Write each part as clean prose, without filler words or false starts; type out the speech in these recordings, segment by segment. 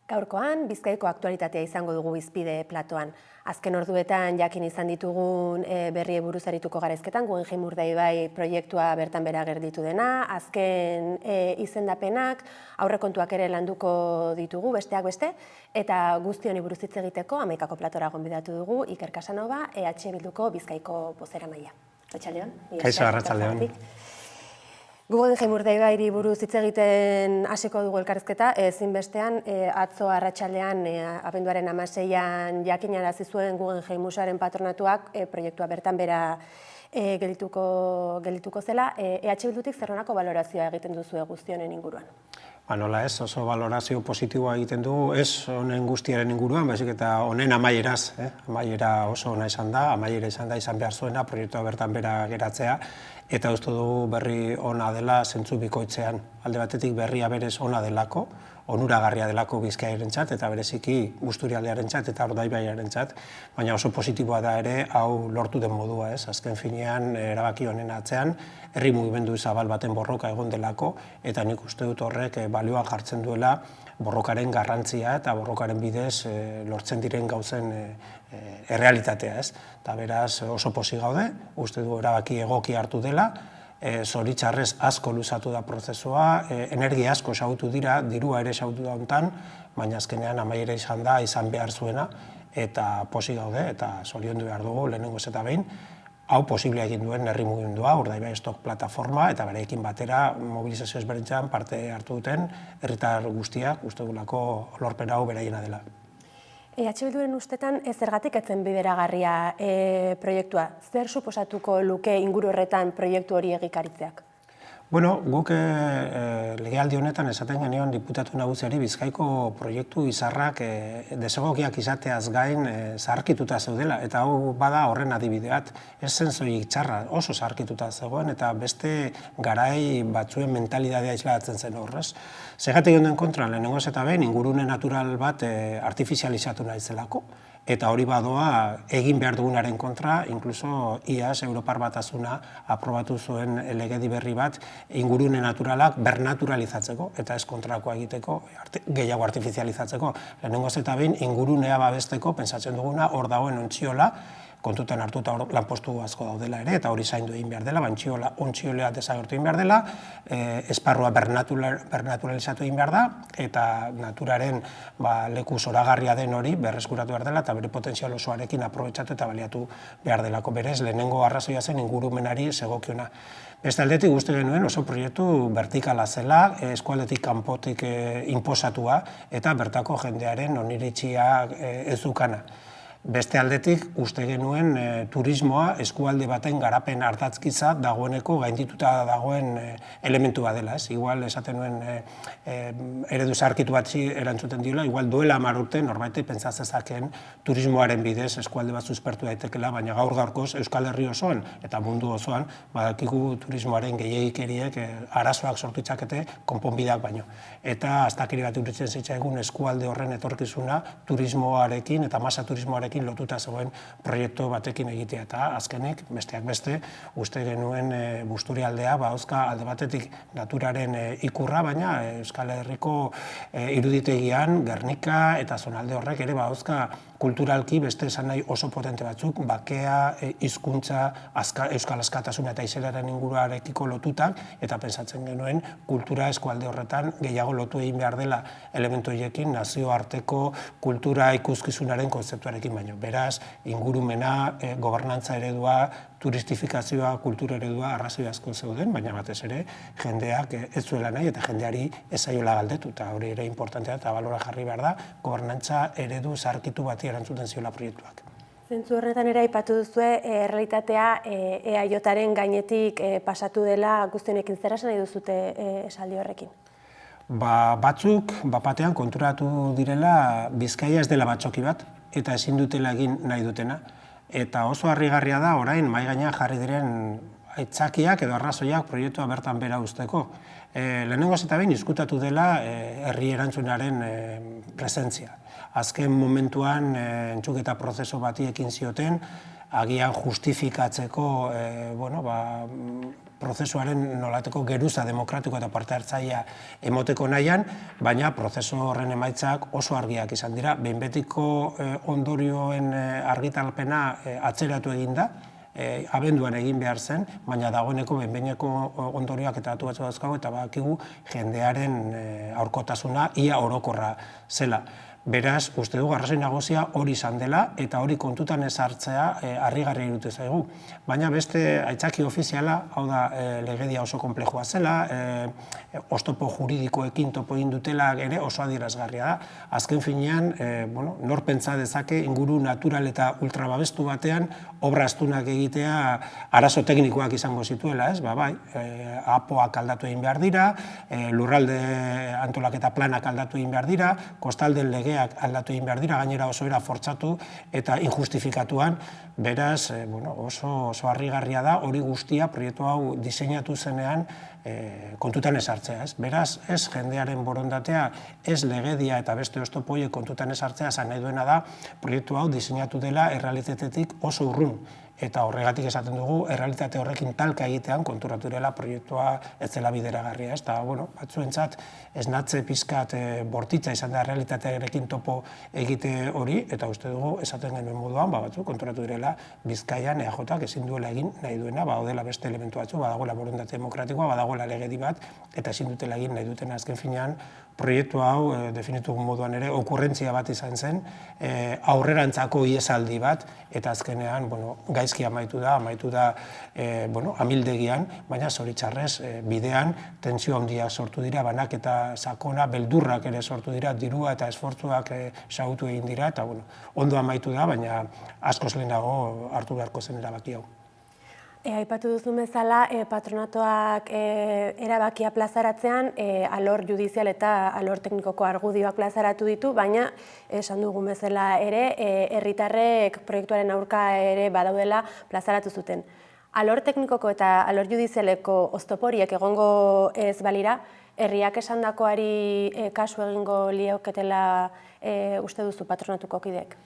Gaurkoan, Bizkaiko aktualitatea izango dugu hizpide platoan. Azken orduetan jakin izan ditugun berriei buruz arituko garazketan, Guggenheim Urdaibai proiektua bertan bera gerditu dena, azken izendapenak, aurrekontuak ere landuko ditugu besteak beste, eta guzti honi buruz hitz egiteko Hamaikako platora gonbidatu dugu Iker Casanova, EH Bilduko Bizkaiko bozeramailea. Arratsaldeon. Kaixo, arratsaldeon. Guggenheim Urdaibairi buruz hitz egiten hasiko dugu elkarrizketa, ezinbestean atzo arratsaldean abenduaren 16an jakinarazi zuen Guggenheim Museoaren patronatuak proiektua bertan bera geldituko zela. EH Bildutik zer nolako balorazioa egiten duzue guzti honen inguruan? Nola ez, oso balorazio positiboa egiten dugu, ez honen guztiaren inguruan, baizik eta honen amaieraz. Amaiera oso ona izan da, amaiera izan da izan behar zuena, proiektua bertan bera geratzea, eta uste dugu berri ona dela zentzu bikoitzean. Alde batetik berria berez ona delako, onuragarria delako Bizkaiarentzat eta bereziki Busturialdearentzat eta Urdaibaiarentzat, baina oso positiboa da ere hau lortu den modua, ez? Azken finean erabaki honen atzean herri mugimendu zabal baten borroka egon delako eta nik uste dut horrek balioan jartzen duela borrokaren garrantzia eta borrokaren bidez lortzen diren gauzen errealitatea, ez? Eta beraz oso pozik gaude, uste du erabaki egoki hartu dela, zoritxarrez asko luzatu da prozesua, energia asko xautu dira, dirua ere xautu da hontan, baina azkenean amaiera izan da, izan behar zuena, eta pozik gaude, eta zoriondu behar dugu, lehenengoz eta behin, hau posiblea egin duen herri mugimendua, Urdaibai Stop plataforma, eta berekin batera mobilizazio ezberdintzean parte hartu duten herritar guztiak, uste dugulako lorpen hau beraiena dela. EH Bilduren ustetan zergatik ez zen bideragarria proiektua? Zer suposatuko luke inguru horretan proiektu hori egikaritzeak? Bueno, guk legealdi honetan esaten genion diputatu nagusiari Bizkaiko proiektu izarrak desegokiak izateaz gain zaharkituta zeudela, eta hau bada horren adibideat, ez zen soilik txarra, oso zaharkituta zegoen, eta beste garai batzuen mentalidadea islatzen zen horrez. Segatik honen kontra, lehenengoz eta behin, ingurune natural bat artifizializatu nahi zelako, eta hori badoa egin behar dugunaren kontra, inkluso IAS, Europar Batasuna, aprobatu zuen legedi berri bat, ingurune naturalak bernaturalizatzeko, eta ez kontrakoa egiteko, gehiago artifizializatzeko. Lehenengoz eta behin, ingurunea babesteko, pentsatzen duguna, hor dagoen ontziola, kontutan hartuta lanpostu asko daudela ere, eta hori zaindu egin behar dela, ontziolea desagertu egin behar dela, esparrua bernaturalizatu egin behar da, eta naturaren leku zoragarria den hori berreskuratu behar dela, eta bere potentzial osoarekin aprobetxatu eta baliatu behar delako. Berez, lehenengo arrazoia zen ingurumenari segokiona. Beste aldetik uste genuen oso proiektu vertikala zela, eskualdetik kanpotik inposatua, eta bertako jendearen oniritzia ez dukana. Beste aldetik, uste genuen turismoa eskualde baten garapen ardatzkitza dagoeneko gaindituta dagoen elementua dela. Igual esaten nuen eredu zaharkitu bat erantzuten diola, igual duela 10 urte norbaitek pentsa zezakeen turismoaren bidez eskualde bat suspertu daitekela, baina gaur gaurkoz Euskal Herri osoan eta mundu osoan badakigu turismoaren gehiegikeriek arazoak sortu ditzakete konponbideak baino. Eta astakeri bat iruditzen zitzaigun eskualde horren etorkizuna turismoarekin eta masa turismoarekin lotuta zegoen proiektu batekin egitea, eta azkenik, besteak beste, uste genuen Busturialdea, bauzka alde batetik naturaren ikurra, baina Euskal Herriko iruditegian, Gernika eta zonalde horrek ere bauzka kulturalki beste esan nahi oso potente batzuk, bakea, hizkuntza, euskal askatasuna eta izelaren inguruarekiko lotutak, eta pentsatzen genuen kultura eskualde horretan gehiago lotu egin behar dela elementu horiekin nazioarteko kultura ikuskizunaren kontzeptuarekin baino. Beraz, ingurumena, gobernantza eredua, turistifikazioa, kultura eredua arrazoi asko zeuden, baina batez ere jendeak ez zuela nahi eta jendeari ez zaiola galdetu, eta hori ere importantea eta balora jarri behar da, gobernantza eredu zaharkitu bati erantzuten ziola proiektuak. Zentzu horretan ere aipatu duzue, errealitatea EAJaren gainetik pasatu dela guztionekin zer esan nahi duzute esaldi horrekin? Batzuk, batean konturatu direla Bizkaia ez dela batzoki bat, eta ezin dutela egin nahi dutena. Eta oso harrigarria da orain mahai gainean jarri diren aitzakiak edo arrazoiak proiektua bertan bera uzteko. Lehenengoz eta behin izkutatu dela herri erantzunaren presentzia. Azken momentuan entzuketa prozesu bati ekin zioten, agian justifikatzeko prozesuaren nolateko geruza demokratiko eta parte hartzailea emoteko nahian, baina prozesu horren emaitzak oso argiak izan dira. Behin betiko ondorioen argitalpena atzeratu egin da, abenduan egin behar zen, baina dagoeneko behin-behineko ondorioak eta datu batzu dauzkagu eta badakigu jendearen aurkotasuna ia orokorra zela. Beraz, uste dugu arrazoi nagusia hori izan dela eta hori kontutan ez hartzea harrigarria iruditu zaigu. Baina beste aitzaki ofiziala, hau da legedia oso konplexua zela, oztopo juridikoekin topo egin dutela ere oso adierazgarria da. Azken finean, nor pentsa dezake inguru natural eta ultrababestu batean obra astunak egitea arazo teknikoak izango zituela, ez? Bai, apoak aldatu egin behar dira, lurralde antolaketa planak aldatu egin behar dira, kostalden legeak aldatu egin behar dira, gainera oso era fortzatu eta injustifikatuan, beraz, oso harrigarria da hori guztia proiektu hau diseinatu zenean kontutan ez hartzea, ez? Beraz, ez jendearen borondatea, ez legedia eta beste oztopo horiek kontutan ez hartzea, esan nahi duena da, proiektu hau diseinatu dela errealitatetik oso urrun. Eta horregatik esaten dugu, errealitate horrekin talka egitean konturatu direla proiektua ez zela bideragarria. Eta, batzuentzat esnatze pizkat bortitza izan da errealitatearekin topo egite hori, eta uste dugu esaten genuen moduan, batzu konturatu direla Bizkaian EAJak ezin duela egin nahi duena, badela beste elementu batzu, badagoela borondate demokratikoa, badagoela legedi bat, eta ezin dutela egin nahi dutena azken finean, proiektu hau, definitu moduan ere, okurrentzia bat izan zen, aurrerantzako iesaldi bat, eta azkenean, gaizki amaitu da amildegian, baina zoritxarrez bidean tentsio handiak sortu dira, banak eta sakona, beldurrak ere sortu dira, dirua eta esfortzuak xahutu egin dira, eta ondo amaitu da, baina askoz lehenago hartu beharko zen erabaki hau. Aipatu duzu bezala, patronatoak erabakia plazaratzean, alor judizial eta alor teknikoko argudioak plazaratu ditu, baina esan dugun bezala ere, herritarrek proiektuaren aurka ere badaudela plazaratu zuten. Alor teknikoko eta alor judizialeko oztoporiek egongo ez balira, herriak esandakoari kasu egingo lioketela uste duzu patronatuko kideek?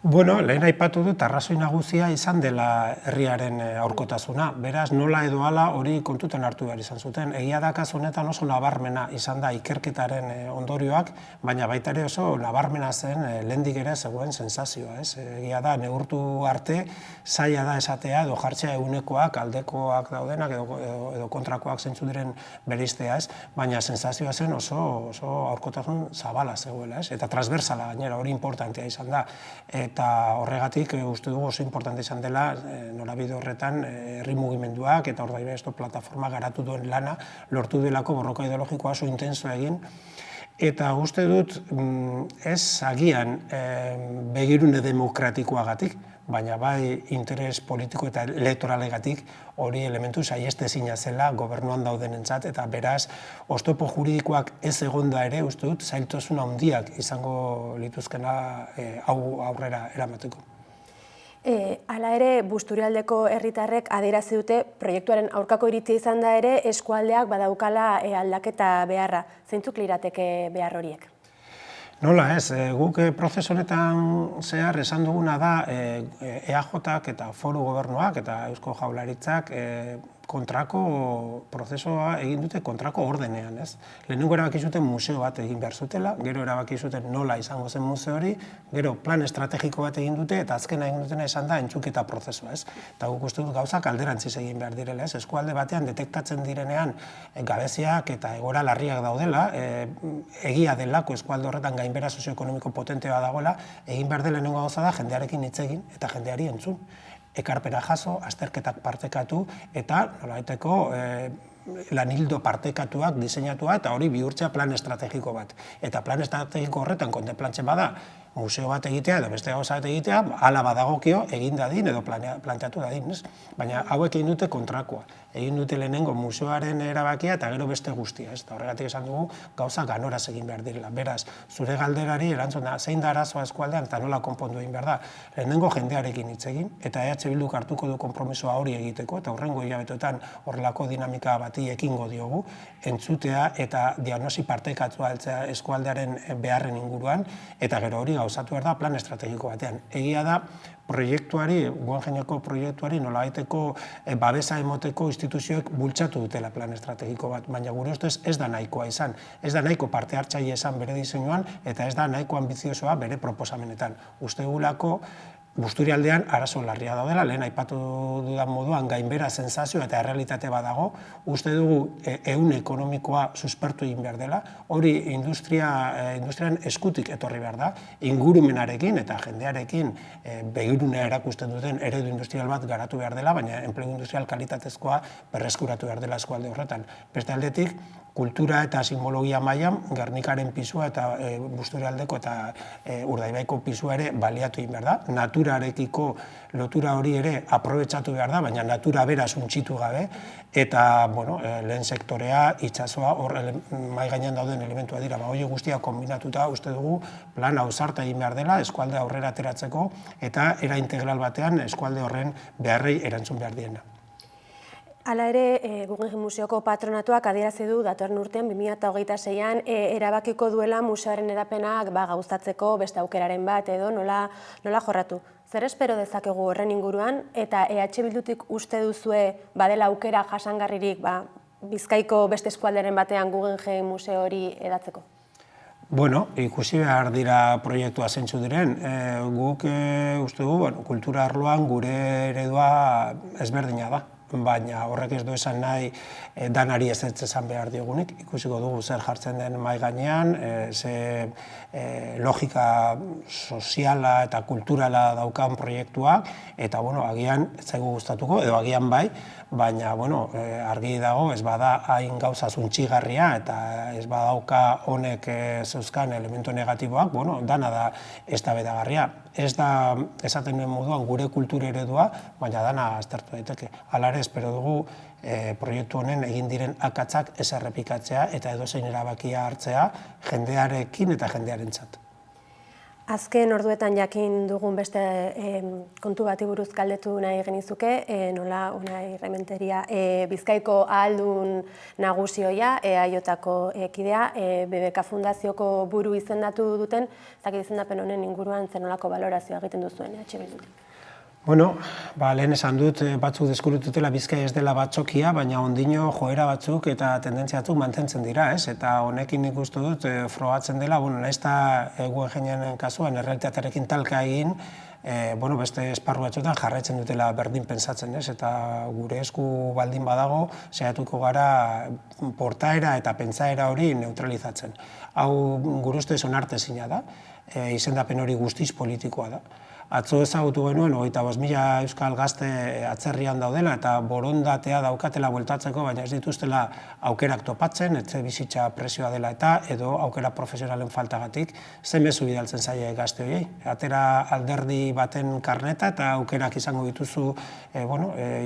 Lehen aipatu dut, arrazoi nagusia izan dela herriaren aurkotasuna. Beraz, nola edo hala hori kontutan hartu behar izan zuten. Egia da kasu honetan oso nabarmena izan da ikerketaren ondorioak, baina baita ere oso nabarmena zen lehendik ere zegoen sensazioa. Egia da, neurtu arte, zaila da esatea edo jartzea egunekoak, aldekoak daudenak edo kontrakoak zeintzu diren bereiztea, baina sensazioa zen oso aurkotasun zabala zegoela, eta transversala gainera, hori importantea izan da. Eta horregatik uste dugu oso importante izan dela norabide horretan herri mugimenduak eta Ordaibaizto plataforma garatu duen lana lortu delako borroka ideologikoa oso intensoa egin. Eta uste dut ez agian begirune demokratikoagatik, baina bai interes politiko eta elektoralegatik hori elementu saihestezina zela gobernuan daudenentzat, eta beraz oztopo juridikoak ez egonda ere uste dut zailtasun handiak izango lituzkena hau aurrera eramateko. Hala ere, Busturialdeko herritarrek adierazi dute proiektuaren aurkako iritzia izan da ere eskualdeak badaukala aldaketa beharra. Zeintzuk lirateke behar horiek? Nola ez, guk prozesu honetan zehar esan duguna da EAJak eta foru gobernuak eta Eusko Jaurlaritzak kontrako prozesua egin dute kontrako ordenean, ez? Lehenengo erabaki zuten museo bat egin behar zutela, gero erabaki zuten nola izango zen museo hori, gero plan estrategiko bat egin dute, eta azkena egin dutena esan da entzuketa prozesua, ez? Eta guk uste dut gauzak alderantziz egin behar direla, ez? Eskualde batean detektatzen direnean gabeziak eta egoera larriak daudela, egia delako eskualde horretan gainbehera sozioekonomiko potentea dagoela, egin behar dela lehenengo gauza da jendearekin hitz egin eta jendeari entzun. Ekarpena jaso, azterketak partekatu eta nolabaiteko lanildo partekatuak diseinatua eta hori bihurtzea plan estrategiko bat. Eta plan estrategiko horretan kontenplatzen bada museo bat egitea edo beste gauza bat egitea, hala badagokio egin dadin edo planteatu dadin, ez? Baina hauek egin dute kontrakoa. Egin dute lehenengo museoaren erabakia eta gero beste guztia, ez? Eta horregatik esan dugu gauza ganoraz egin behar direla. Beraz, zure galderari erantzuna zein da arazoa eskualdean eta nola konpondu egin behar da. Lehenengo jendearekin hitz egin eta EH Bilduk hartuko du konpromisoa hori egiteko eta hurrengo hilabeteetan horrelako dinamika bati ekingo diogu, entzutea eta diagnosi partekatua heltzea eskualdearen beharren inguruan eta gero hori gauzatu behar da plan estrategiko batean. Egia da, proiektuari, Guggenheimeko proiektuari nolabaiteko babesa emoteko instituzioek bultzatu dutela plan estrategiko bat, baina gure ustez ez da nahikoa izan. Ez da nahiko parte hartzaile izan bere diseinuan eta ez da nahiko ambiziosoa bere proposamenetan. Uste gulako Busturialdean arazo larria daudela, lehen aipatu dudan moduan gainbera sensazio eta errealitate badago, uste dugu ehun ekonomikoa suspertu egin behar dela, hori industrian eskutik etorri behar da, ingurumenarekin eta jendearekin begirunea erakusten duten eredu industrial bat garatu behar dela, baina enplegu industrial kalitatezkoa berreskuratu behar dela eskualde horretan. Beste aldetik, kultura eta simbologia mailan Gernikaren pisua eta Busturialdeko eta Urdaibaiko pisua ere baliatu egin behar da. Naturarekiko lotura hori ere aprobetxatu behar da, baina natura bera suntsitu gabe, eta lehen sektorea, itsasoa, hor mahai gainean dauden elementua dira. Hori guztia kombinatuta uste dugu plan ausarta egin behar dela eskualde aurrera ateratzeko eta era integral batean eskualde horren beharrei erantzun behar diena. Hala ere, Guggenheim Museoko patronatuak adierazi du datorren urtean 2026an erabakiko duela museoaren edapenak gauzatzeko beste aukeraren bat edo nola jorratu. Zer espero dezakegu horren inguruan eta EH Bildutik uste duzue badela aukera jasangarririk Bizkaiko beste eskualderen batean Guggenheim Museo hori edatzeko? Bueno, ikusi behar dira proiektua zeintzu diren. Guk uste dugu kultura arloan gure eredua ezberdina da. Baina horrek ez du esan nahi danari ez esan behar diogunik. Ikusiko dugu zer jartzen den mahai gainean, ze logika soziala eta kulturala daukan proiektuak, eta agian ez zaigu gustatuko, edo agian bai, baina argi dago ez bada hain gauza zuntxigarria eta ez badauka honek zeuzkan elementu negatiboak, dana da eztabaidagarria. Ez da esaten nuen moduan gure kultura eredua, baina dana aztertu daiteke. Hala ere, espero dugu proiektu honen egin diren akatsak ez errepikatzea eta edozein erabakia hartzea jendearekin eta jendearentzat. Azken orduetan jakin dugun beste kontu bati buruz galdetu nahi genizuke, nola Unai Rementeria Bizkaiko ahaldun nagusio EAJ-ko kidea, BBK Fundazioko buru izendatu duten, zakit izendapen honen inguruan zer nolako balorazioa egiten duzuen EH Bildutik. Lehen esan dut batzuk deskubritutela Bizkaia ez dela batzokia, baina ondino joera batzuk eta tendentzia batzuk mantentzen dira, ez? Eta honekin nik uste dut frogatzen dela, nahiz eta Guggenheimenen kasuan errealitatearekin talka egin, beste esparru batzuetan jarraitzen dutela berdin pentsatzen, ez? Eta gure esku baldin badago, saiatuko gara portaera eta pentsaera hori neutralizatzen. Hau gure ustez onartezina da, izendapen hori guztiz politikoa da. Atzo ezagutu genuen, 25.000 euskal gazte atzerrian daudela eta borondatea daukatela bueltatzeko, baina ez dituztela aukerak topatzen, etxe bizitza presioa dela eta edo aukera profesionalen faltagatik, zen mezu bidaltzen zaie gazte horiei. Atera alderdi baten karneta eta aukerak izango dituzu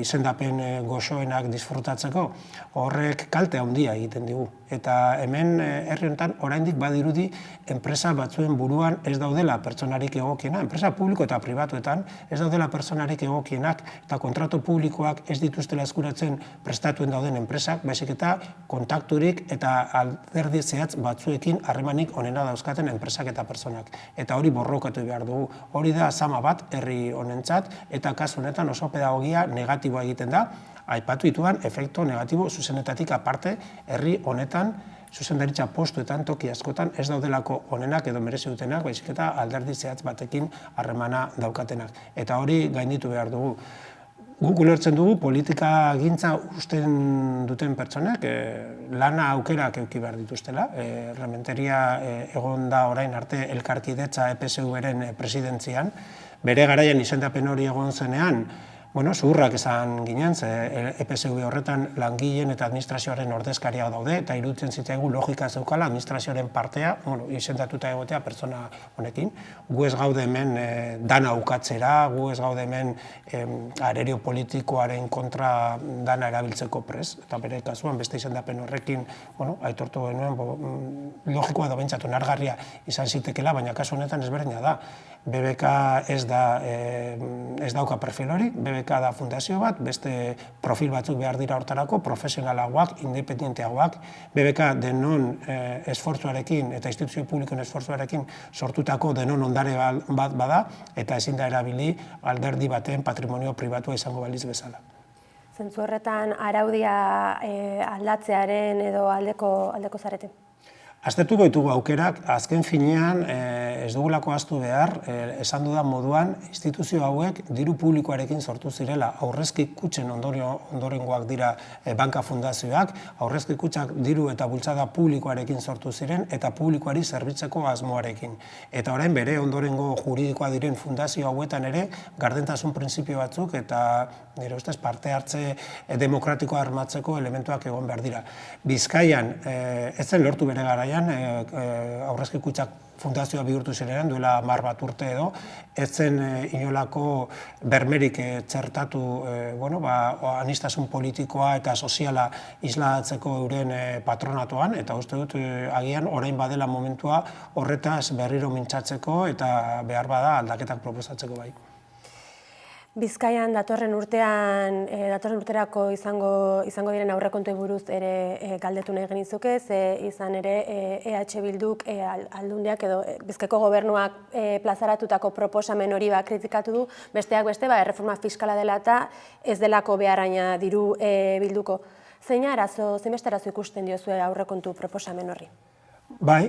izendapen goxoenak disfrutatzeko, horrek kalte handia egiten digu. Eta hemen herri honetan oraindik badirudi enpresa batzuen buruan ez daudela pertsonarik egokiena, enpresa publiko eta pribatuetan ez daudela pertsonarik egokienak eta kontratu publikoak ez dituztela eskuratzen prestatuen dauden enpresak, baizik eta kontakturik eta alderdi zehatz batzuekin harremanik onena dauzkaten enpresak eta pertsonak. Eta hori borrokatu behar dugu. Hori da zama bat herri honentzat eta kasu honetan oso pedagogia negatiboa egiten da, aipatu ditudan efektu negatibo zuzenetatik aparte herri honetan zuzendaritza postuetan, toki askotan, ez daudelako onenak edo merezi dutenak, baizik eta alderdi zehatz batekin harremana daukatenak. Eta hori gainditu behar dugu. Guk ulertzen dugu politika gintza usten duten pertsonak lana aukerak eduki behar dituztela. Rementeria egon da orain arte elkarkidetza EPSU-ren presidentzian. Bere garaian izendapen hori egon zenean, zuhurrak esan ginen, EPSU horretan langileen eta administrazioaren ordezkaria daude, eta iruditzen zitzaigu logika zeukala administrazioaren partea, izendatuta egotea pertsona honekin. Gu ez gaude hemen dana ukatzera, gu ez gaude hemen arerio politikoaren kontra dana erabiltzeko prest, eta bere kasuan beste izendapen horrekin aitortu genuen logikoa edo behintzat onargarria izan zitekela, baina kasu honetan ezberdina da. BBK ez dauka perfil hori, BBK BBK da fundazio bat, beste profil batzuk behar dira hortarako, profesionalagoak, independenteagoak, BBK denon esfortzuarekin eta instituzio publikoen esfortzuarekin sortutako denon ondare bat bada, eta ezin da erabili alderdi baten patrimonio pribatua izango baliz bezala. Zentzu horretan araudia aldatzearen edo aldeko zarete? Aztertuko ditugu aukerak, azken finean ez dugulako ahaztu behar, esan dudan moduan, instituzio hauek diru publikoarekin sortu zirela. Aurrezki kutxen ondorengoak dira banka fundazioak, aurrezki kutxak diru eta bultzada publikoarekin sortu ziren eta publikoari zerbitzeko asmoarekin. Eta orain bere ondorengo juridikoa diren fundazio hauetan ere, gardentasun printzipio batzuk eta nire ustez parte hartze demokratikoa armatzeko elementuak egon behar dira. Bizkaian, ez zen lortu bere garaian, aurrezki kutxak fundazioa bihurtu ziren duela 10 bat urte edo, ez zen inolako bermerik txertatu aniztasun politikoa eta soziala islatzeko euren patronatuan, eta uste dut agian orain badela momentua horretaz berriro mintzatzeko eta behar bada aldaketak proposatzeko bai. Bizkaian datorren urterako izango diren aurrekontuei buruz ere galdetu nahi genizuke, ze izan ere EH Bilduk aldundiak edo Bizkaiko gobernuak plazaratutako proposamen hori kritikatu du, besteak beste erreforma fiskala dela eta ez delako beharaina diru bilduko. Zein beste arazo ikusten diozue aurrekontu proposamen horri? Bai,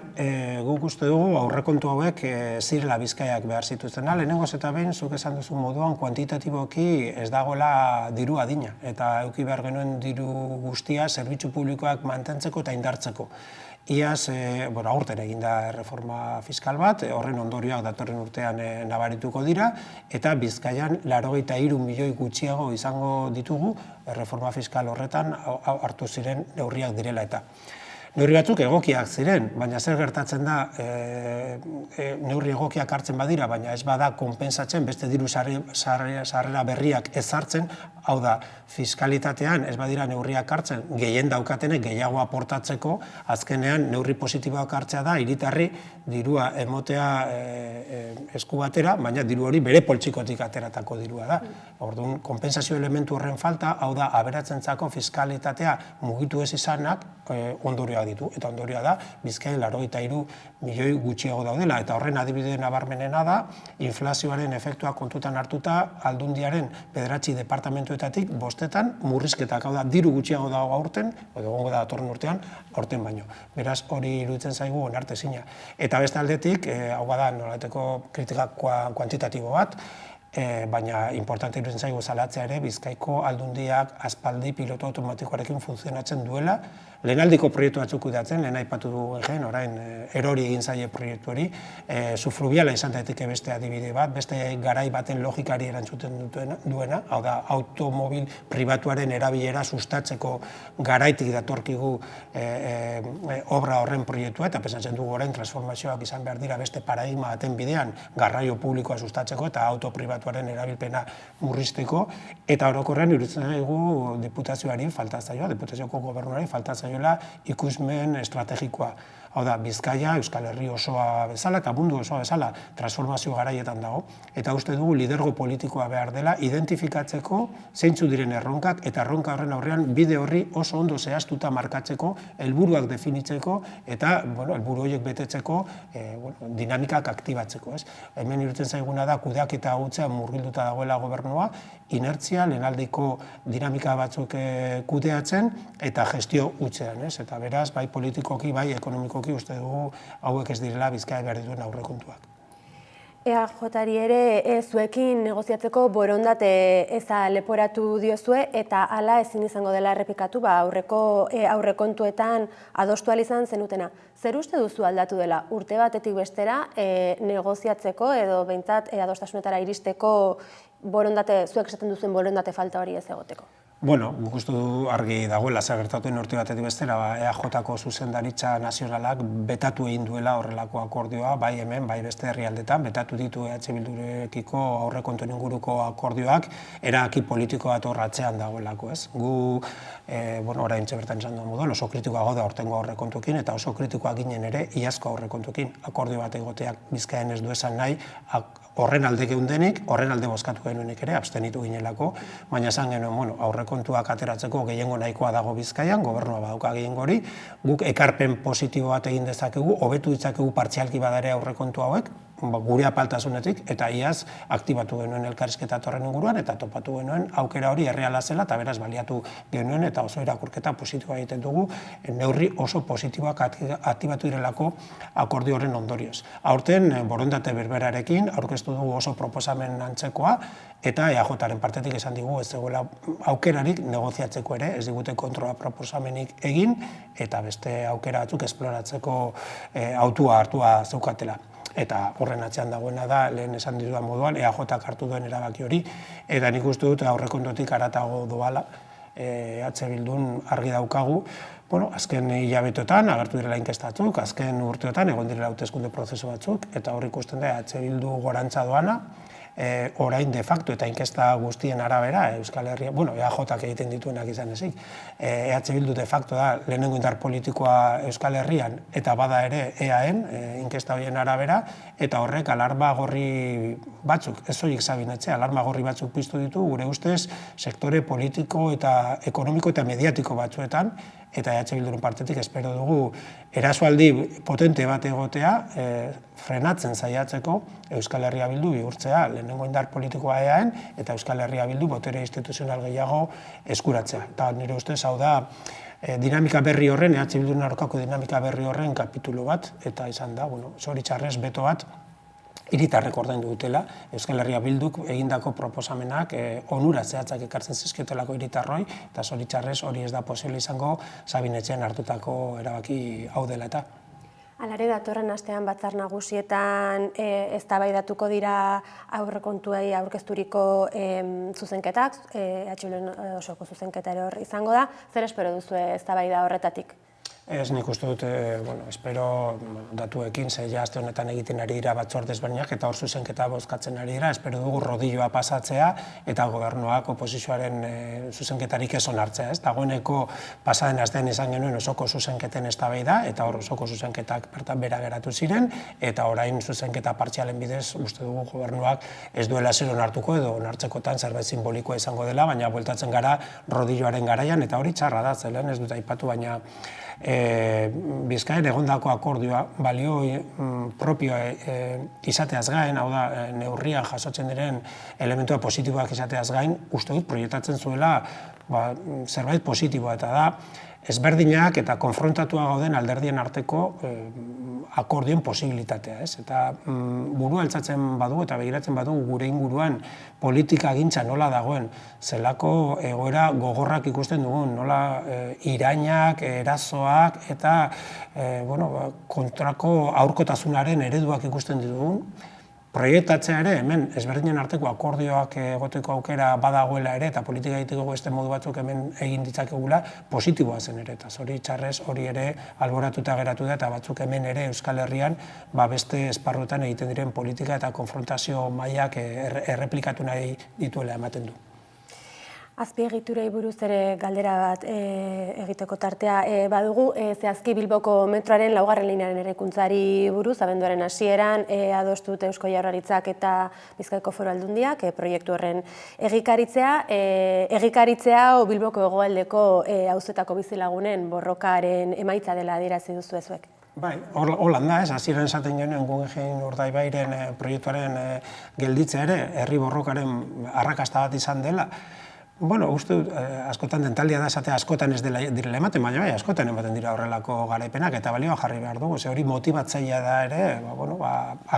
guk uste dugu aurrekontu hauek zirela Bizkaiak behar zituztena. Lehenengoz eta behin, zuk esan duzu moduan, kuantitatiboki ez dagoela diru adina. Eta eduki behar genuen diru guztia zerbitzu publikoak mantentzeko eta indartzeko. Iaz, aurten egin da reforma fiskal bat, horren ondorioak datorren urtean nabarituko dira, eta Bizkaian 83 milioi gutxiago izango ditugu reforma fiskal horretan hartu ziren neurriak direla eta. Neurri batzuk egokiak ziren, baina zer gertatzen da neurri egokiak hartzen badira, baina ez bada konpensatzen beste diru sarrera berriak ez hartzen, hau da, fiskalitatean ez badira neurriak hartzen, gehien daukatenek gehiago aportatzeko, azkenean neurri positiboak hartzea da, hiritarri dirua emotea esku batera, baina diru hori bere poltsikotik ateratako dirua da. Orduan, konpensazio elementu horren falta, hau da, aberatzentzako fiskalitatea mugitu ez izanak ondorioa ditu. Eta ondorioa da, Bizkaian 83 milioi gutxiago daudela. Eta horren adibide nabarmenena da, inflazioaren efektua kontutan hartuta, Aldundiaren 9 departamentuetatik 5etan murrizketak, hau da, diru gutxiago dago aurten, edo egongo da datorren urtean, aurten baino. Beraz, hori iruditzen zaigu onartezina. Eta beste aldetik, hau da, nolabaiteko kritika kuantitatibo bat, baina importante iruditzen zaigu salatzea ere Bizkaiko Aldundiak aspaldi piloto automatikoarekin funtzionatzen duela, lehenaldiko proiektu batzuk kudeatzen, lehen aipatu dugu gen, orain erori egin zaie proiektu hori, sufrubiala izan daiteke beste adibide bat, beste garai baten logikari erantzuten duena, hau da, automobil pribatuaren erabilera sustatzeko garaitik datorkigu obra horren proiektua, eta pentsatzen dugu orain transformazioak izan behar dira beste paradigma baten bidean garraio publikoa sustatzeko eta auto pribatuaren erabilpena murrizteko, eta orokorrean iruditzen zaigu diputazioari falta zaioa, diputazioko gobernuari falta zaiola ikusmen estrategikoa. Hau da, Bizkaia, Euskal Herri osoa bezala eta mundu osoa bezala transformazio garaietan dago. Eta uste dugu lidergo politikoa behar dela identifikatzeko zeintzu diren erronkak eta erronka horren aurrean bide horri oso ondo zehaztuta markatzeko, helburuak definitzeko eta helburu horiek betetzeko dinamikak aktibatzeko. Hemen iruditzen zaiguna da kudeaketa hutsean murgilduta dagoela gobernua, inertzia, lehenaldiko dinamika batzuk kudeatzen eta gestio hutsean. Eta beraz, bai politikoki, bai ekonomikoki uste dugu hauek ez direla Bizkaia behar dituen aurrekontuak. EAJ-ari ere zuekin negoziatzeko borondate eza leporatu diozue eta hala ezin izango dela errepikatu aurrekontuetan adostu ahal izan zenutena. Zer uste duzu aldatu dela urte batetik bestera negoziatzeko edo behintzat adostasunetara iristeko borondate, zuek esaten duzuen borondate falta hori ez egoteko? Bueno, guk uste du argi dagoela zer gertatu urte batetik bestera, EAJ-ko zuzendaritza nazionalak betatu egin duela horrelako akordioa, bai hemen, bai beste herrialdetan, betatu ditu EH Bildurekiko aurrekontuen inguruko akordioak, erabaki politiko bat hor atzean dagoelako, ez? Gu, orain bertan izan duen moduan, oso kritikoa gaude aurtengo aurrekontuekin, eta oso kritikoa ginen ere iazko aurrekontuekin. Akordio bat egoteak Bizkaian ez du esan nahi, horren alde geundenik, horren alde bozkatu genuenik ere, abstenitu ginelako, baina esan genuen, aurrekontuak ateratzeko gehiengo nahikoa dago Bizkaian, gobernua badauka gehiengo hori, guk ekarpen positibo bat egin dezakegu, hobetu ditzakegu partzialki badare aurrekontu hauek, gure apaltasunetik, eta iaz aktibatu genuen elkarrizketa horren inguruan, eta topatu genuen aukera hori erreala zela, eta beraz baliatu genuen, eta oso irakurketa positiboa egiten dugu, neurri oso positiboak aktibatu direlako akordio horren ondorioz. Aurten, borondate berberarekin, aurkeztu dugu oso proposamen antzekoa, eta EAJaren partetik esan digu ez zegoela aukerarik negoziatzeko ere, ez digute kontrola proposamenik egin, eta beste aukera batzuk esploratzeko autua hartua zeukatela. Eta horren atzean dagoena da, lehen esan dizudan moduan, EAJak hartu duen erabaki hori, eta nik uste dut aurrekontutik haratago doala, EH Bildun argi daukagu, azken hilabeteotan agertu direla inkestatzuk, azken urteotan egon direla hauteskunde prozesu batzuk, eta hor ikusten da EH Bildu gorantza doana, orain de facto eta inkesta guztien arabera, Euskal Herria, EAJak egiten dituenak izan ezik, EH Bildu de facto da lehenengo indar politikoa Euskal Herrian eta bada ere EAen, inkesta horien arabera, eta horrek alarma gorri batzuk, ez soilik Sabinetxe, alarma gorri batzuk piztu ditu, gure ustez, sektore politiko eta ekonomiko eta mediatiko batzuetan, eta EH Bilduren partetik espero dugu erasoaldi potente bat egotea, frenatzen saiatzeko Euskal Herria Bildu bihurtzea lehenengo indar politikoa EAen eta Euskal Herria Bildu botere instituzional gehiago eskuratzea. Eta nire ustez hau da dinamika berri horren, EH Bilduren aurkako dinamika berri horren kapitulu bat, eta izan da, zoritxarrez beto bat, hiritarrek ordaindu dutela, Euskal Herria Bilduk egindako proposamenak onura zehatzak ekartzen zizkiotelako hiritarroi, eta zoritxarrez hori ez da posible izango Sabinetxean hartutako erabaki hau dela eta. Alare datorren astean batzar nagusietan eztabaidatuko dira aurrekontuei aurkezturiko zuzenketak, EH Bilduren osoko zuzenketa ere hor izango da, zer espero duzu eztabaida horretatik? Ez nik uste dut, espero datuekin, ze ja aste honetan egiten ari dira batzorde ezberdinak eta hor zuzenketa bozkatzen ari dira, espero dugu rodilloa pasatzea eta gobernuak oposizioaren zuzenketarik ez onartzea. Dagoeneko pasaden astean izan genuen osoko zuzenketen eztabaida eta hor osoko zuzenketak bertan behera geratu ziren eta orain zuzenketa partzialen bidez uste dugu gobernuak ez duela zer onartuko edo onartzekotan zerbait simbolikoa izango dela, baina bueltatzen gara rodilloaren garaian eta hori txarra da, zelen ez dut aipatu, baina Bizkaien egondako akordioa balio propioa izateaz gain, hau da, neurrian jasotzen diren elementua positiboak izateaz gain, uste dut proiektatzen zuela zerbait positiboa eta da, ezberdinak eta konfrontatua gauden alderdien arteko akordioen posibilitatea. Eta burua altzatzen badu eta begiratzen badu gure inguruan politika gintza nola dagoen, zelako egoera gogorrak ikusten dugun, nola irainak, erasoak eta kontrako aurkotasunaren ereduak ikusten dugun, proiektatzea ere, hemen ezberdinen arteko akordioak egoteko aukera badagoela ere eta politika egiteko beste modu batzuk hemen egin ditzakegula positiboa zen ere. Eta zoritxarrez hori ere alboratuta geratu da eta batzuk hemen ere Euskal Herrian beste esparruetan egiten diren politika eta konfrontazio mailak erreplikatu nahi dituela ematen du. Azpiegiturei buruz ere galdera bat egiteko tartea badugu, zehazki Bilboko metroaren 4. linearen eraikuntzari buruz, abenduaren hasieran adostu dute Eusko Jaurlaritzak eta Bizkaiko Foru Aldundiak proiektu horren egikaritzea Bilboko hegoaldeko auzoetako bizilagunen borrokaren emaitza dela adierazi duzu zuek. Bai, holan da, hasieran esaten genuen Guggenheim Urdaibairen proiektuaren gelditzea ere, herri borrokaren arrakasta bat izan dela. Uste dut, askotan dentaldia da esatea askotan ez direla ematen, baina bai, askotan ematen dira horrelako garaipenak eta balioa jarri behar dugu, ze hori motibatzailea da ere,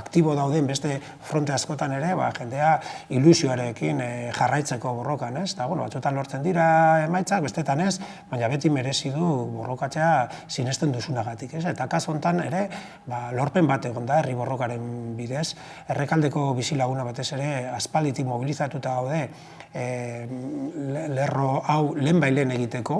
aktibo dauden beste fronte askotan ere, jendea ilusioarekin jarraitzeko borrokan, ez? Eta, batzuetan lortzen dira emaitzak, bestetan ez, baina beti merezi du borrokatzea sinesten duzunagatik, ez? Eta kasu honetan ere, lorpen bat egon da herri borrokaren bidez, Errekaldeko bizilaguna batez ere aspalditik mobilizatuta gaude, lerro hau lehenbailen egiteko,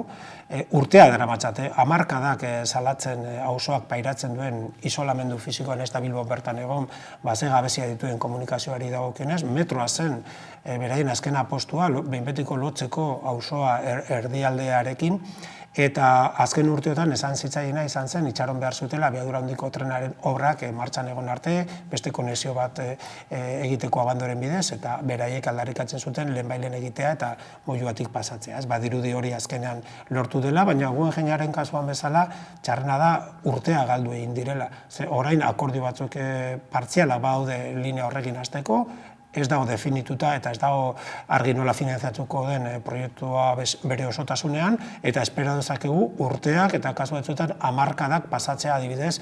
urtea daramatzate, hamarkadak salatzen auzoak pairatzen duen isolamendu fisikoan ez da Bilbo bertan egon, ze gabezia dituen komunikazioari dagokionez, metroa zen beraien azken apostua, behin betiko lotzeko auzoa erdialdearekin, Eta azken urteotan esan zitzaiena izan zen itxaron behar zutela abiadura handiko trenaren obrak martxan egon arte, beste konexio bat egiteko abandoren bidez, eta beraiek aldarrikatzen zuten lehenbailen egitea eta moiluatik pasatzea. Badirudi hori azkenean lortu dela, baina Guggenheimaren kasuan bezala txarrena da urtea galdu egin direla. Orain akordio batzuk partzialak badaude linea horrekin hasteko, ez dago definituta eta ez dago argi nola finantzatuko den proiektua bere osotasunean, eta espero dezakegu urteak eta kasu batzuetan hamarkadak pasatzea adibidez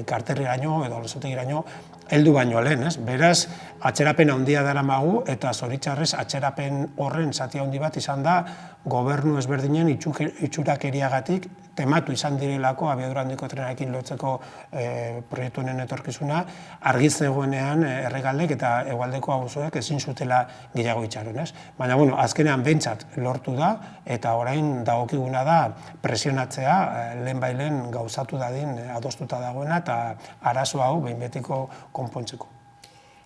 karterriraino edo lozotegiraino heldu baino lehen. Beraz, atzerapen handia daramagu eta zoritxarrez atzerapen horren zati handi bat izan da gobernu ezberdinen itxurakeriagatik tematu izan direlako abiadura handiko trenarekin lotzeko proiektu honen etorkizuna argi zegoenean Erregaldek eta hegoaldeko auzoek ezin zutela gehiago itxaron. Baina, azkenean behintzat lortu da eta orain dagokiguna da presionatzea lehenbailen gauzatu dadin adostuta dagoena eta arazo hau behin betiko konpontzeko.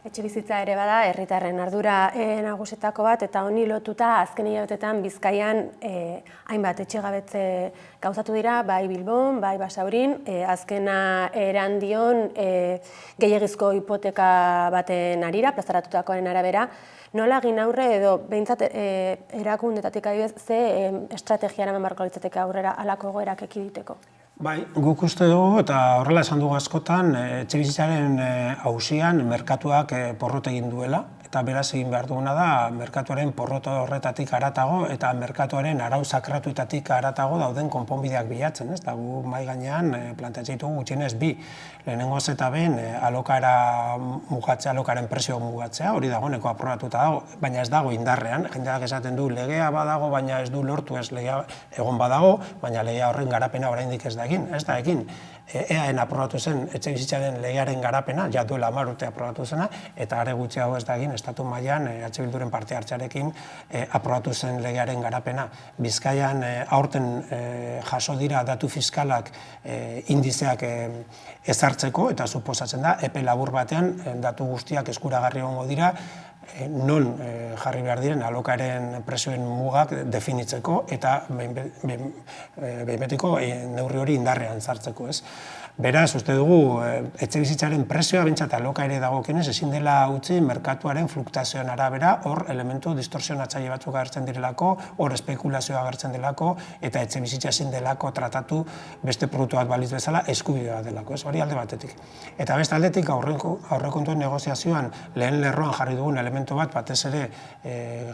Etxebizitza ere bada, herritarren ardura nagusetako bat, eta honi lotuta azken hilabetetan Bizkaian hainbat etxegabetze gauzatu dira, bai Bilbon, bai Basaurin, azkena erandion gehiegizko hipoteka baten arira, plazaratutakoaren arabera. Nola egin aurre edo behintzat erakundetatik adibidez, ze estrategia eraman beharko litzateke aurrera halako egoerak ekiditeko? Bai, guk uste dugu eta horrela esan dugu askotan etxebizitzaren auzian merkatuak porrot egin duela, eta beraz egin behar duguna da merkatuaren porrot horretatik haratago eta merkatuaren arau sakratuetatik haratago dauden konponbideak bilatzen. Eta gu mahai gainean planteatzen ditugu gutxienez bi. Lehenengoz eta behin alokara mugatzea, alokaren presio mugatzea, hori dagoeneko aprobatuta dago, baina ez dago indarrean. Jendeak esaten du legea badago, baina ez du lortu, ez legea egon badago, baina legea horren garapena oraindik ez da egin. Ez da egin. EAen aprobatu zen etxebizitzaren legearen garapena, ja duela 10 urte aprobatu zena, eta are gutxiago ez da egin, estatu mailan EH Bilduren parte hartzearekin aprobatu zen legearen garapena. Bizkaian aurten jaso dira datu fiskalak indizeak ezartzeko, eta suposatzen da, epe labur batean datu guztiak eskuragarri egongo dira, non jarri behar diren alokaren presioen mugak definitzeko eta behin betiko neurri hori indarrean sartzeko. Beraz, uste dugu, etxebizitzaren presioa bentsat alokaire dagokionez ezin dela utzi merkatuaren fluktuazioen arabera, hor elementu distorsionatzaile batzuk agertzen direlako, hor espekulazioa agertzen delako, eta etxebizitza ezin delako tratatu beste produktu bat balitz bezala eskubidea delako, hori alde batetik. Eta beste aldetik aurrekontuen negoziazioan lehen lerroan jarri dugun elementu bat, batez ere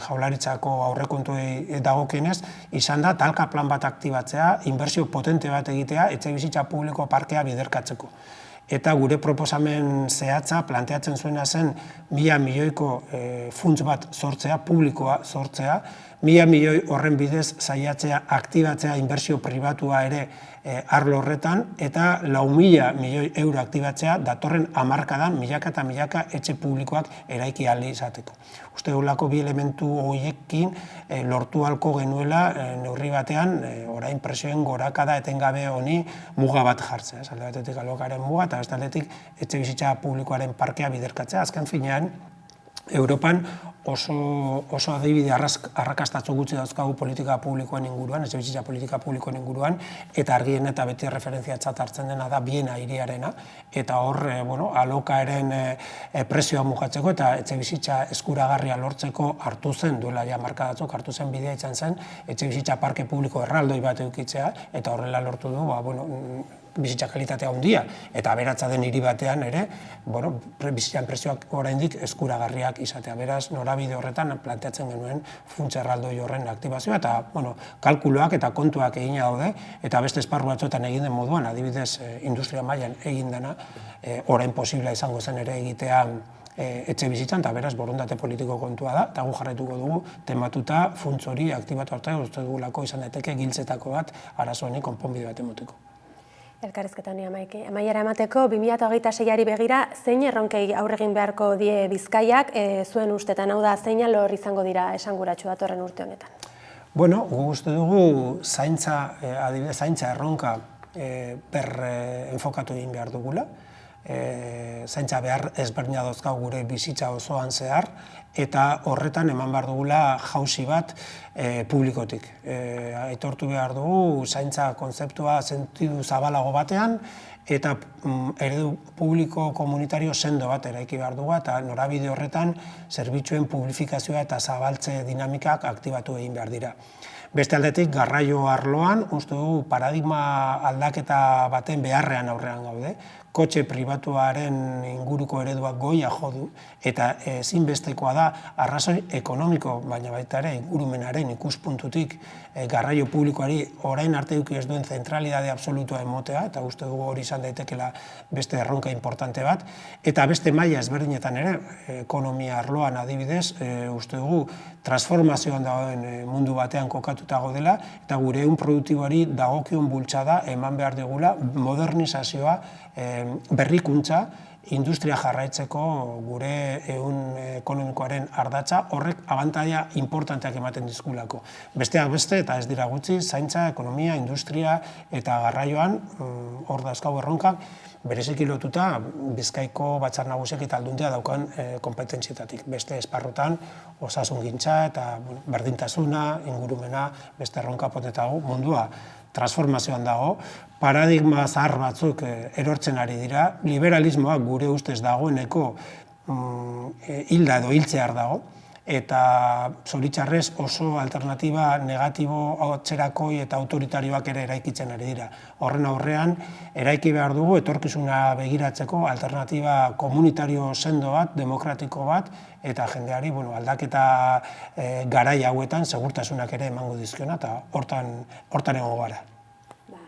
Jaurlaritzako aurrekontuei dagokionez, izan da talka plan bat aktibatzea, inbertsio potente bat egitea, etxebizitza publiko parkea biderkatzeko. Eta gure proposamen zehatza planteatzen zuena zen 1.000 milioiko funts bat sortzea, publikoa sortzea, 1.000 milioi horren bidez saiatzea, aktibatzea inbertsio pribatua ere arlo horretan, eta 4.000 milioi euro aktibatzea datorren hamarkadan milaka eta milaka etxe publikoak eraiki ahal izateko. Uste dugulako bi elementu horiekin lortu ahalko genuela neurri batean orain presioen gorakada etengabe honi muga bat jartzea. Alde batetik alokaren muga eta beste aldetik etxebizitza publikoaren parkea biderkatzea. Azken finean, Europan oso adibide arrakastatzu gutxi dauzkagu politika publikoen inguruan, etxebizitza politika publikoen inguruan, eta argien eta beti referentziatzat hartzen dena da Biena hiriarena, eta hor alokaeren presioa mugatzeko eta etxebizitza eskuragarria lortzeko hartu zen, duela ja markadatzok hartu zen bidea izan zen, etxebizitza parke publiko erraldoi bat edukitzea, eta horrela lortu du, bizitza kalitatea handia, eta aberatsa den hiri batean ere, bizitzan presioak oraindik eskuragarriak izatea. Beraz, norabide horretan planteatzen genuen funts erraldoi horren aktibazioa, eta kalkuloak eta kontuak egina daude, eta beste esparru batzuetan egin den moduan, adibidez, industria mailan egin dena, orain posiblea izango zen ere egitea etxe bizitzan, eta beraz, borondate politiko kontua da, eta gu jarraituko dugu tematuta funts hori aktibatu arte, uste dugulako izan daiteke giltzetako bat arazo honi konponbide bat emoteko. Elkarrizketa honi amaiera emateko, 2026ari begira, zein erronkei aurre egin beharko die Bizkaiak, zuen ustetan, hau da, zein alor izango dira esanguratsu datorren urte honetan? Bueno, gu uste dugu zaintza erronka enfokatu egin behar dugula. zaintza behar ezberdina dauzkau gure bizitza osoan zehar, eta horretan eman behar dugula jauzi bat publikotik. Aitortu behar dugu zaintza kontzeptua sentidu zabalago batean, eta eredu publiko komunitario sendo bat eraiki behar dugu, eta norabide horretan zerbitzuen publifikazioa eta zabaltze dinamikak aktibatu egin behar dira. Beste aldetik, garraio arloan, uste dugu paradigma aldaketa baten beharrean aurrean gaude. Kotxe pribatuaren inguruko ereduak goia jo du, eta ezinbestekoa da arrazoi ekonomiko, baina baita ere ingurumenaren ikuspuntutik garraio publikoari orain arte eduki ez duen zentralidade absolutua emotea, eta uste dugu hori izan daitekela beste erronka importante bat, eta beste maila ezberdinetan ere, ekonomia arloan adibidez, uste dugu transformazioan dagoen mundu batean kokatuta gaudela, eta gure ehun produktiboari dagokion bultzada eman behar digula modernizazioa, berrikuntza, industria jarraitzeko gure ehun ekonomikoaren ardatza, horrek abantaila importanteak ematen dizkulako. Besteak beste, eta ez dira gutxi, zaintza, ekonomia, industria eta garraioan, hor dauzkau erronkak, bereziki lotuta Bizkaiko Batzar Nagusiak eta Aldundia daukan konpetentzietatik. Beste esparrutan, osasungintza eta berdintasuna, ingurumena, beste erronka potetago, mundua transformazioan dago, paradigma zahar batzuk erortzen ari dira, liberalismoak gure ustez dagoeneko hilda edo hiltzear dago, eta zoritxarrez oso alternatiba negatibo atzerakoi eta autoritarioak ere eraikitzen ari dira. Horren aurrean, eraiki behar dugu etorkizuna begiratzeko alternatiba komunitario sendo bat, demokratiko bat, eta jendeari aldaketa garai hauetan segurtasunak ere emango dizkiona, eta hortan egongo gara.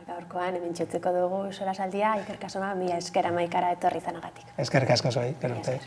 Gaurkoan, hemen txutzeko dugu solasaldia, Iker Kasoma, mila esker Amaikara etorri izanagatik. Eskerrik asko zuei, gero arte.